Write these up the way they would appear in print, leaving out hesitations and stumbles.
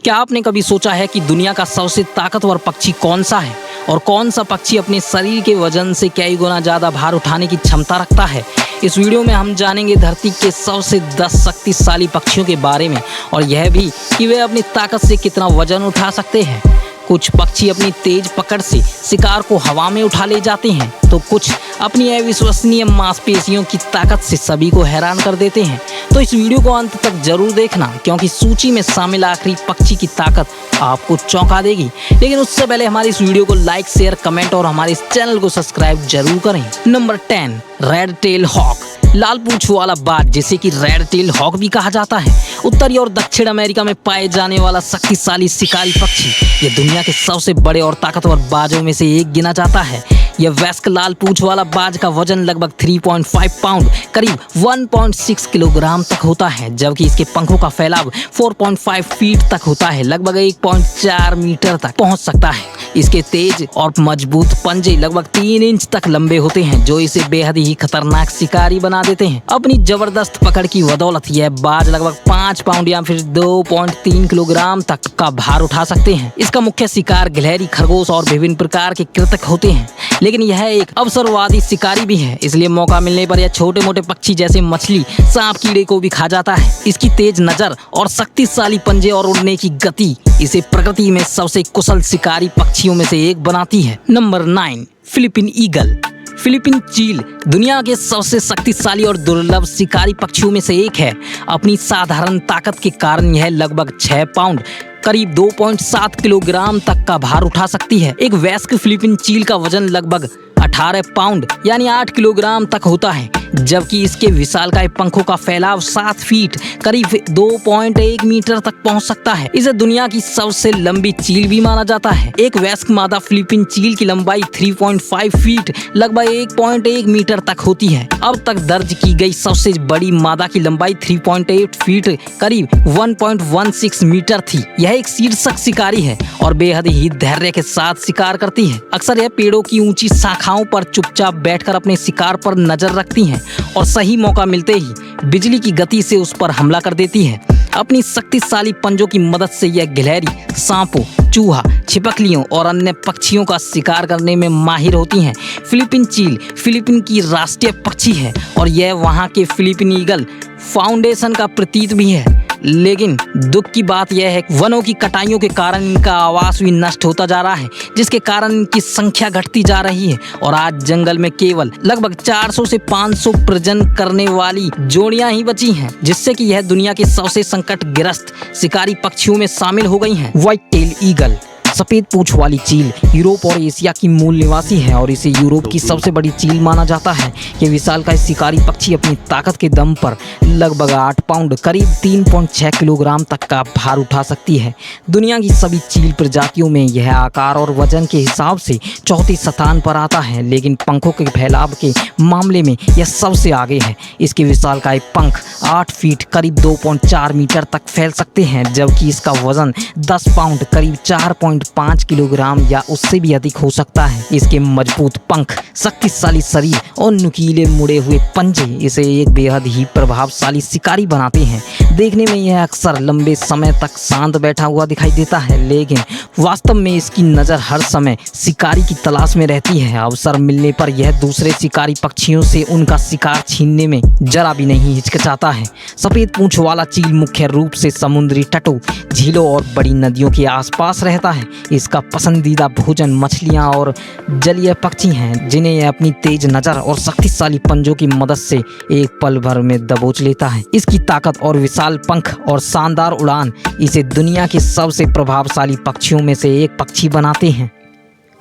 क्या आपने कभी सोचा है कि दुनिया का सबसे ताकतवर पक्षी कौन सा है और कौन सा पक्षी अपने शरीर के वजन से कई गुना ज़्यादा भार उठाने की क्षमता रखता है? इस वीडियो में हम जानेंगे धरती के सबसे 10 शक्तिशाली पक्षियों के बारे में और यह भी कि वे अपनी ताकत से कितना वजन उठा सकते हैं। कुछ पक्षी अपनी तेज पकड़ से शिकार को हवा में उठा ले जाते हैं तो कुछ अपनी अविश्वसनीय मांसपेशियों की ताकत से सभी को हैरान कर देते हैं। तो इस वीडियो को अंत तक जरूर देखना क्योंकि सूची में शामिल आखिरी पक्षी की ताकत आपको चौंका देगी। लेकिन उससे पहले हमारी इस वीडियो को लाइक, शेयर, कमेंट और हमारे इस चैनल को सब्सक्राइब जरूर करें। Number 10, red tail hawk. लाल पूंछ वाला बाज, जिसे कि रेड टेल हॉक भी कहा जाता है, उत्तरी और दक्षिण अमेरिका में पाए जाने वाला शक्तिशाली शिकारी पक्षी। यह दुनिया के सबसे बड़े और ताकतवर बाजों में से एक गिना जाता है। यह वयस्क लाल पूंछ वाला बाज का वजन लगभग 3.5 पाउंड करीब 1.6 किलोग्राम तक होता है, जबकि इसके पंखों का फैलाव 4.5 फीट तक होता है, लगभग 1.4 मीटर तक पहुंच सकता है। इसके तेज और मजबूत पंजे लगभग 3 इंच तक लंबे होते हैं, जो इसे बेहद ही खतरनाक शिकारी बना देते हैं। अपनी जबरदस्त पकड़ की बदौलत यह बाज लगभग 5 पाउंड या फिर 2.3 किलोग्राम तक का भार उठा सकते हैं। इसका मुख्य शिकार गिलहरी, खरगोश और विभिन्न प्रकार के कृंतक होते हैं, लेकिन यह एक अवसरवादी शिकारी भी है, इसलिए मौका मिलने पर यह छोटे मोटे पक्षी जैसे मछली, सांप, कीड़े को भी खा जाता है। इसकी तेज नजर और शक्तिशाली पंजे और उड़ने की गति इसे प्रकृति में सबसे कुशल शिकारी पक्षियों में से एक बनाती है। Number 9, Philippine eagle. फिलीपीन चील दुनिया के सबसे शक्तिशाली और दुर्लभ शिकारी पक्षियों में से एक है। अपनी साधारण ताकत के कारण यह लगभग 6 पाउंड करीब 2.7 किलोग्राम तक का भार उठा सकती है। एक वयस्क फिलीपीन चील का वजन लगभग 18 पाउंड यानी 8 किलोग्राम तक होता है, जबकि इसके विशालकाय पंखों का फैलाव 7 फीट करीब 2.1 मीटर तक पहुंच सकता है। इसे दुनिया की सबसे लंबी चील भी माना जाता है। एक वयस्क मादा फिलीपीन चील की लंबाई 3.5 फीट लगभग 1.1 मीटर तक होती है। अब तक दर्ज की गई सबसे बड़ी मादा की लंबाई 3.8 फीट करीब 1.16 मीटर थी। यह एक शीर्षक शिकारी है और बेहद ही धैर्य के साथ शिकार करती है। अक्सर यह पेड़ों की ऊंची शाखाओं पर चुपचाप बैठकर अपने शिकार पर नजर रखती हैं और सही मौका मिलते ही बिजली की गति से उस पर हमला कर देती है। अपनी शक्तिशाली पंजों की मदद से यह गिलहरी, सांपों, चूहा, छिपकलियों और अन्य पक्षियों का शिकार करने में माहिर होती हैं। फिलीपीन चील फिलीपीन की राष्ट्रीय पक्षी है और यह वहां के फिलीपीन ईगल फाउंडेशन का प्रतीक भी है। लेकिन दुख की बात यह है कि वनों की कटाइयों के कारण इनका आवास भी नष्ट होता जा रहा है, जिसके कारण इनकी संख्या घटती जा रही है और आज जंगल में केवल लगभग 400 से 500 प्रजनन करने वाली जोड़ियां ही बची हैं, जिससे कि यह दुनिया के सबसे संकटग्रस्त शिकारी पक्षियों में शामिल हो गई हैं। व्हाइट टेल ईगल सफेद पूंछ वाली चील यूरोप और एशिया की मूल निवासी है और इसे यूरोप की सबसे बड़ी चील माना जाता है। ये विशालकाय शिकारी पक्षी अपनी ताकत के दम पर लगभग 8 पाउंड करीब 3.6 किलोग्राम तक का भार उठा सकती है। दुनिया की सभी चील प्रजातियों में यह आकार और वजन के हिसाब से चौथे स्थान पर आता है, लेकिन पंखों के फैलाव के मामले में यह सबसे आगे है। इसके विशालकाय पंख 8 फीट करीब 2.4 मीटर तक फैल सकते हैं, जबकि इसका वजन 10 पाउंड करीब 4.5 किलोग्राम या उससे भी अधिक हो सकता है। इसके मजबूत पंख, शक्तिशाली शरीर और नुकीले मुड़े हुए पंजे इसे एक बेहद ही प्रभावशाली शिकारी बनाते हैं। देखने में यह अक्सर लंबे समय तक शांत बैठा हुआ दिखाई देता है, लेकिन वास्तव में इसकी नज़र हर समय शिकारी की तलाश में रहती है। अवसर मिलने पर यह दूसरे शिकारी पक्षियों से उनका शिकार छीनने में जरा भी नहीं हिचकिचाता है। सफेद पूंछ वाला चील मुख्य रूप से समुद्री तटों, झीलों और बड़ी नदियों के आसपास रहता है। इसका पसंदीदा भोजन मछलियां और जलीय पक्षी हैं, जिन्हें यह अपनी तेज नज़र और शक्तिशाली पंजों की मदद से एक पल भर में दबोच लेता है। इसकी ताकत और विशाल पंख और शानदार उड़ान इसे दुनिया के सबसे प्रभावशाली पक्षियों में से एक पक्षी बनाते हैं।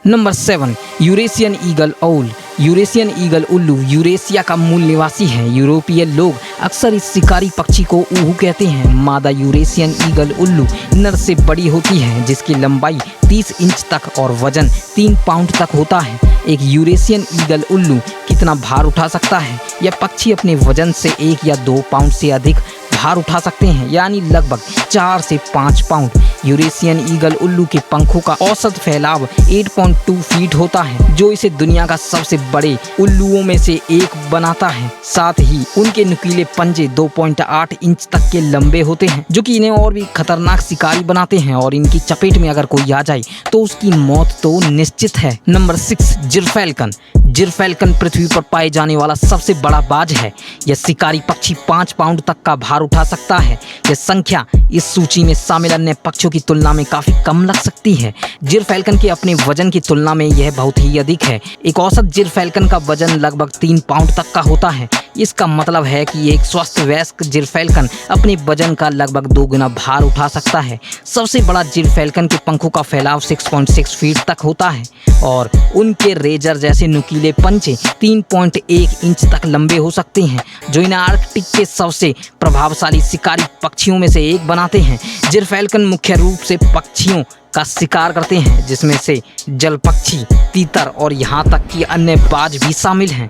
Number 7, Eurasian eagle owl. Eurasian eagle उल्लू यूरेशिया का मूल निवासी है। यूरोपीय लोग अक्सर इस शिकारी पक्षी को ऊहू कहते हैं। मादा यूरेशियन ईगल उल्लू नर से बड़ी होती है, जिसकी लंबाई 30 इंच तक और वजन 3 पाउंड तक होता है। एक यूरेशियन ईगल उल्लू कितना भार उठा सकता है? यह पक्षी अपने वजन से 1 या 2 पाउंड से अधिक भार उठा सकते हैं, यानी लगभग 4 से 5 पाउंड। यूरेशियन ईगल उल्लू के पंखों का औसत फैलाव 8.2 फीट होता है, जो इसे दुनिया का सबसे बड़े उल्लुओं में से एक बनाता है। साथ ही उनके नुकीले पंजे 2.8 इंच तक के लंबे होते हैं, जो कि इन्हें और भी खतरनाक शिकारी बनाते हैं, और इनकी चपेट में अगर कोई आ जाए तो उसकी मौत तो निश्चित है। नंबर 6, जिरफैल्कन। जिरफैल्कन पृथ्वी पर पाए जाने वाला सबसे बड़ा बाज है। यह शिकारी पक्षी 5 पाउंड तक का भार उठा सकता है। यह संख्या इस सूची में शामिल अन्य पक्षियों की तुलना में काफी कम लग सकती है। जिरफैल्कन के अपने वजन की तुलना में यह बहुत ही अधिक है। एक औसत जिरफैल्कन का वजन लगभग 3 पाउंड तक का होता है। इसका मतलब है कि एक स्वस्थ वयस्क जिरफैल्कन अपने वजन का लगभग 2 गुना भार उठा सकता है। सबसे बड़ा जिरफैल्कन के पंखों का फैलाव 6.6 फीट तक होता है, और उनके रेजर जैसे नुकीले पंजे 3.1 इंच तक लंबे हो सकते हैं, जो इन्हें आर्कटिक के सबसे प्रभावशाली शिकारी पक्षियों में से एक बनाते हैं। जिरफैल्कन मुख्य रूप से पक्षियों का शिकार करते हैं, जिसमें से जल पक्षी, तीतर और यहाँ तक कि अन्य बाज भी शामिल हैं।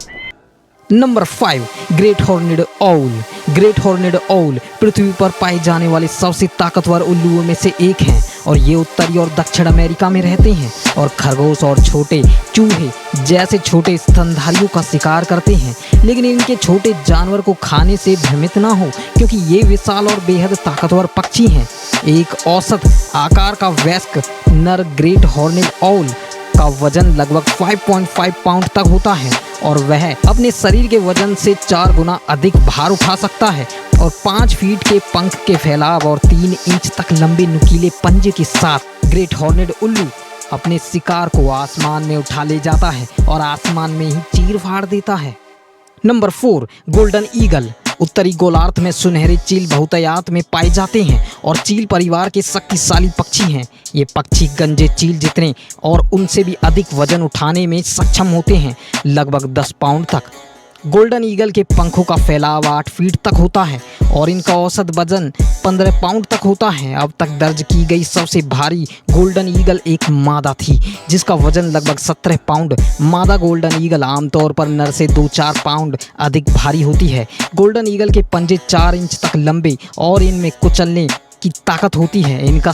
Number 5, great horned owl. Great horned owl पृथ्वी पर पाए जाने वाले सबसे ताकतवर उल्लुओं में से एक हैं, और ये उत्तरी और दक्षिण अमेरिका में रहते हैं और खरगोश और छोटे चूहे जैसे छोटे स्तनधारियों का शिकार करते हैं। लेकिन इनके छोटे जानवर को खाने से भ्रमित ना हो, क्योंकि ये विशाल और बेहद ताकतवर पक्षी हैं। एक औसत आकार का वयस्क नर ग्रेट हॉर्नेड आउल का वजन लगभग 5.5 पाउंड तक होता है, और वह अपने शरीर के वजन से 4 गुना अधिक भार उठा सकता है। और 5 फीट के पंख के फैलाव और 3 इंच तक लंबे नुकीले पंजे के साथ ग्रेट हॉर्नेड उल्लू अपने शिकार को आसमान में उठा ले जाता है और आसमान में ही चीर फाड़ देता है। Number 4, golden eagle. उत्तरी गोलार्ध में सुनहरे चील बहुतायत में पाए जाते हैं और चील परिवार के शक्तिशाली पक्षी हैं। ये पक्षी गंजे चील जितने और उनसे भी अधिक वजन उठाने में सक्षम होते हैं, लगभग 10 पाउंड तक। गोल्डन ईगल के पंखों का फैलाव 8 फीट तक होता है और इनका औसत वजन 15 पाउंड तक होता है। अब तक दर्ज की गई सबसे भारी गोल्डन ईगल एक मादा थी, जिसका वजन लगभग 17 पाउंड। मादा गोल्डन ईगल आमतौर पर नर से 2-4 पाउंड अधिक भारी होती है। गोल्डन ईगल के पंजे 4 इंच तक लंबे और इनमें कुचलने की ताकत होती है। इनका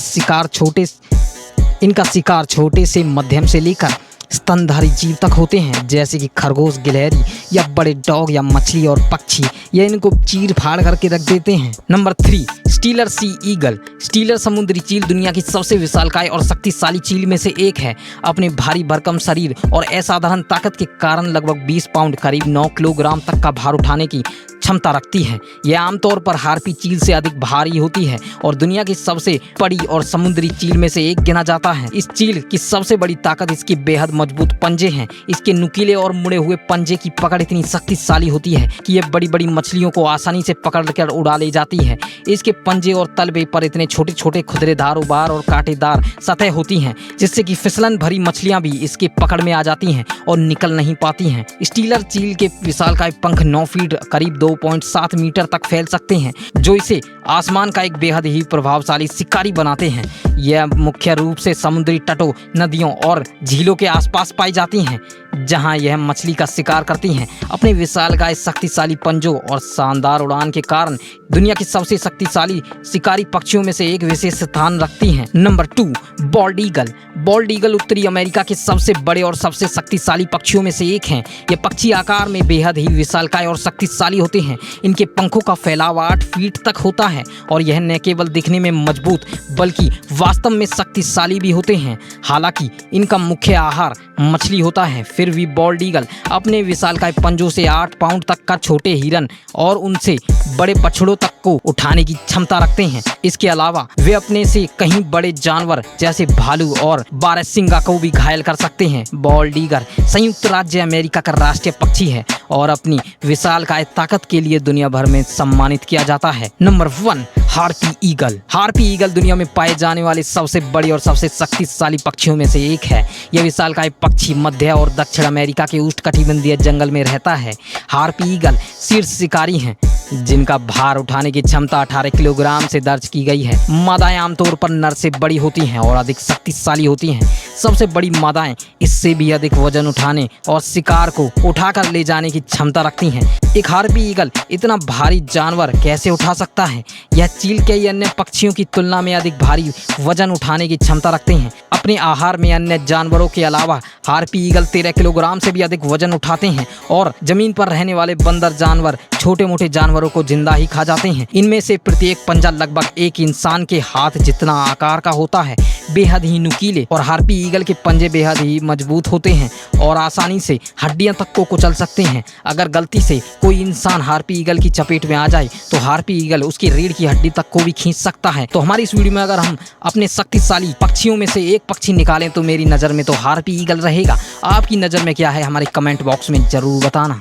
शिकार छोटे से मध्यम से लेकर स्तनधारी जीव तक होते हैं, जैसे कि खरगोश, गिलहरी या बड़े डॉग या मछली और पक्षी। यह इनको चीर फाड़ करके रख देते हैं। नंबर 3, स्टीलर सी ईगल। स्टीलर समुद्री चील दुनिया की सबसे विशालकाय और शक्तिशाली चील में से एक है। अपने भारी भरकम शरीर और असाधारण ताकत के कारण लगभग 20 पाउंड करीब 9 किलोग्राम तक का भार उठाने की क्षमता रखती है। यह आमतौर पर हार्पी चील से अधिक भारी होती है और दुनिया की सबसे बड़ी और समुद्री चील में से एक गिना जाता है। इस चील की सबसे बड़ी ताकत इसके बेहद मजबूत पंजे हैं। इसके नुकीले और मुड़े हुए पंजे की पकड़ इतनी शक्तिशाली होती है कि यह बड़ी बड़ी मछलियों को आसानी से पकड़कर उड़ा ले जाती है। इसके पंजे और तलबे पर इतने छोटे छोटे खुदरेदार उबार और कांटेदार सतह होती हैं, जिससे कि फिसलन भरी मछलियां भी इसके पकड़ में आ जाती हैं और निकल नहीं पाती हैं। स्टीलर चील के विशालकाय पंख 9 फीट करीब 2.7 मीटर तक फैल सकते हैं, जो इसे आसमान का एक बेहद ही प्रभावशाली शिकारी बनाते हैं। यह मुख्य रूप से समुद्री तटों, नदियों और झीलों के आसपास पाई जाती हैं, जहां यह मछली का शिकार करती हैं। अपने विशालकाय शक्तिशाली पंजों और शानदार उड़ान के कारण दुनिया की सबसे शक्तिशाली शिकारी पक्षियों में से एक विशेष स्थान रखती हैं। Number 2, bold eagle. Bold eagle उत्तरी अमेरिका के सबसे बड़े और सबसे शक्तिशाली पक्षियों में से एक हैं। ये पक्षी आकार में बेहद ही विशालकाय और शक्तिशाली होते हैं। इनके पंखों का फैलाव 8 फीट तक होता है और यह न केवल दिखने में मजबूत बल्कि वास्तव में शक्तिशाली भी होते हैं। हालांकि इनका मुख्य आहार मछली होता है, फिर भी बॉल्ड ईगल अपने विशालकाय पंजों से 8 पाउंड तक का छोटे हिरन और उनसे बड़े बछड़ों तक को उठाने की क्षमता रखते हैं। इसके अलावा वे अपने से कहीं बड़े जानवर जैसे भालू और बारहसिंगा को भी घायल कर सकते हैं। बॉल्ड ईगल संयुक्त राज्य अमेरिका का राष्ट्रीय पक्षी है और अपनी विशालकाय ताकत के लिए दुनिया भर में सम्मानित किया जाता है। Number 1, harpy eagle. Harpy eagle दुनिया में पाए जाने वाले सबसे बड़े और सबसे शक्तिशाली पक्षियों में से एक है। यह विशालकाय पक्षी मध्य और दक्षिण अमेरिका के उष्णकटिबंधीय जंगल में रहता है। हार्पी ईगल शीर्ष शिकारी हैं, जिनका भार उठाने के की क्षमता 18 किलोग्राम से दर्ज की गई है। मादाएं आमतौर पर नर से बड़ी होती हैं और अधिक शक्तिशाली होती हैं। सबसे बड़ी मादाएं इससे भी अधिक वजन उठाने और शिकार को उठाकर ले जाने की क्षमता रखती हैं। एक हार्पी ईगल इतना भारी जानवर कैसे उठा सकता है? यह चील कई अन्य पक्षियों की तुलना में अधिक भारी वजन उठाने की क्षमता रखते हैं। अपने आहार में अन्य जानवरों के अलावा हार्पी ईगल 13 किलोग्राम से भी अधिक वजन उठाते हैं और जमीन पर रहने वाले बंदर जानवर छोटे मोटे जानवरों को जिंदा ही खा जाते हैं। इनमें से प्रत्येक पंजा लगभग एक इंसान के हाथ जितना आकार का होता है। बेहद ही नुकीले और हार्पी ईगल के पंजे बेहद ही मजबूत होते हैं और आसानी से हड्डियां तक को कुचल सकते हैं। अगर गलती से कोई इंसान हार्पी ईगल की चपेट में आ जाए तो हार्पी ईगल उसकी रीढ़ की हड्डी तक को भी खींच सकता है। तो हमारी इस वीडियो में अगर हम अपने शक्तिशाली पक्षियों में से एक पक्षी निकालें तो मेरी नज़र में तो हार्पी ईगल रहेगा। आपकी नज़र में क्या है? हमारे कमेंट बॉक्स में जरूर बताना।